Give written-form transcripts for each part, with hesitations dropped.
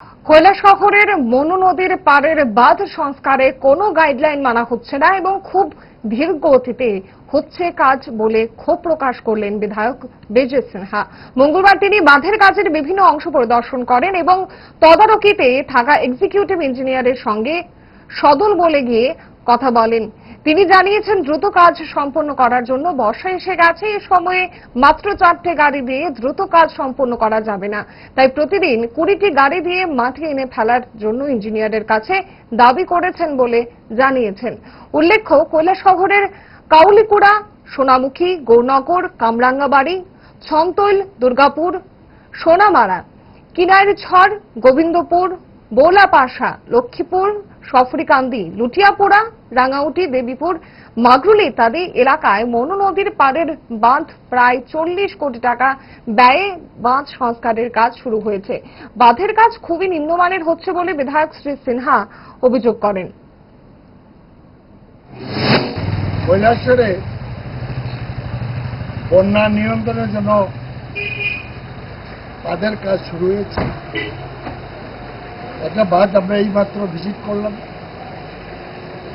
কৈলাসহরের মনু নদীর পাড়ের বাঁধ সংস্কারে কোনো গাইডলাইন মানা হচ্ছে না এবং খুব ধীর গতিতে হচ্ছে কাজ বলে ক্ষোভ প্রকাশ করলেন বিধায়ক বিজয় সিনহা। মঙ্গলবার তিনি বাঁধের কাজের বিভিন্ন অংশ পরিদর্শন করেন এবং তদারকিতে থাকা এক্সিকিউটিভ ইঞ্জিনিয়ারের সঙ্গে সদল বলে গিয়ে কথা বলেন। তিনি জানিয়েছেন দ্রুত কাজ সম্পন্ন করার জন্য বর্ষা এসে গেছে, এই সময়ে মাত্র 4টে গাড়ি দিয়ে দ্রুত কাজ সম্পন্ন করা যাবে না, তাই প্রতিদিন 20টি গাড়ি দিয়ে মাটি এনে ফেলার জন্য ইঞ্জিনিয়ারের কাছে দাবি করেছেন বলে জানিয়েছেন। উল্লেখ্য, কৈলাসহরের কাউলিকুড়া, সোনামুখী, গৌরনগর, কামরাঙ্গাবাড়ি, ছন্তৈল, দুর্গাপুর, সোনামারা, কিনাইরছড়, গোবিন্দপুর, বোলাপাশা, লক্ষ্মীপুর, সফরিকান্দি, লুটিয়াপোড়া, রাঙ্গাউটি, দেবীপুর, মাগরুল ইত্যাদি এলাকায় মনু নদীর পাড়ের বাঁধ প্রায় 40 কোটি টাকা ব্যয়ে বাঁধ সংস্কারের কাজ শুরু হয়েছে। বাঁধের কাজ খুবই নিম্নমানের হচ্ছে বলে বিধায়ক শ্রী সিনহা অভিযোগ করেন। কৈলাসহরে বন্যা নিয়ন্ত্রণের জন্য বাঁধের কাজ শুরু হয়েছে। একটা বাঁধ আমরা এই মাত্র ভিজিট করলাম,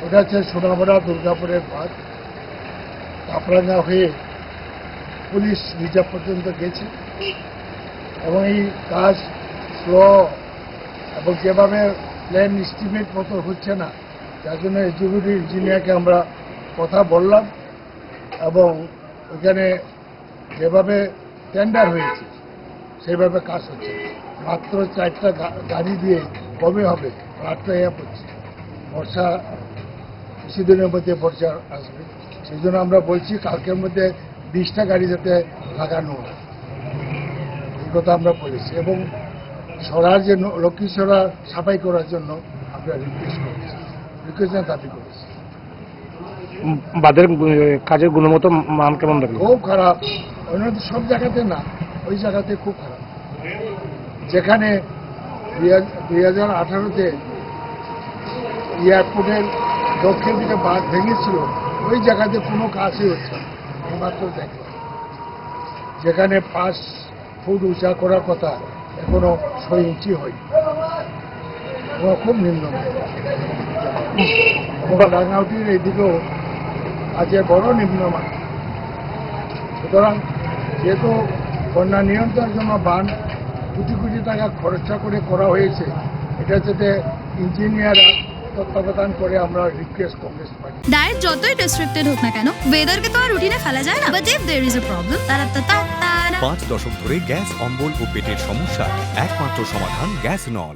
ওটা হচ্ছে সোনামুড়া দুর্গাপুরের বাঁধ। কাপরাঙ্গা হয়ে পুলিশ রিজার্ভ পর্যন্ত গেছে এবং এই কাজ স্লো এবং যেভাবে প্ল্যান এস্টিমেট মতো হচ্ছে না, যার জন্য এক্সিকিউটিভ ইঞ্জিনিয়ারকে আমরা কথা বললাম এবং ওখানে যেভাবে টেন্ডার হয়েছে সেইভাবে কাজ হচ্ছে। মাত্র 4টা গাড়ি দিয়ে কবে হবে? রাতটা পড়ছে, বর্ষা কিছুদিনের মধ্যে বর্ষা আসবে, সেই জন্য আমরা বলছি কালকের মধ্যে 20টা গাড়ি যাতে লাগানো হয়, এই কথা আমরা বলেছি। এবং সরার জন্য লক্ষ্মীছড়া সাফাই করার জন্য আমরা রিকোয়েস্ট দাবি করেছি। বাঁধের কাজের গুণগত মান কেমন লাগে? খুব খারাপ, অন্য সব জায়গাতে না, ওই জায়গাতে খুব খারাপ। যেখানে 2018-তে এয়ারপোর্টের দক্ষিণ দিকে বাঁধ ভেঙেছিল, ওই জায়গাতে কোনো কাজই হচ্ছে না। এইমাত্র দেখলাম যেখানে 5 ফুট উঁচা করার কথা এখনো 6 ইঞ্চি হয়, খুব নিম্ন। রাঙাউটির এইদিকেও আজকে বড় নিম্নমান। সুতরাং যেহেতু বন্যা নিয়ন্ত্রণের জন্য বাঁধ কোটি কোটি টাকা খরচা করে করা হয়েছে, এটা যাতে ইঞ্জিনিয়াররা তত্ত্বাবধান করে আমরা রিকোয়েস্ট কংগ্রেস পার্টি। ডায়েট যতই রেস্ট্রিক্টেড হোক না কেন, ওয়েদারকে তো আর রুটিনে ফেলা যায় না। But if there is a problem, 5 দশক ধরে গ্যাস, অম্বল ও পেটের সমস্যা একমাত্র সমাধান গ্যাস নল।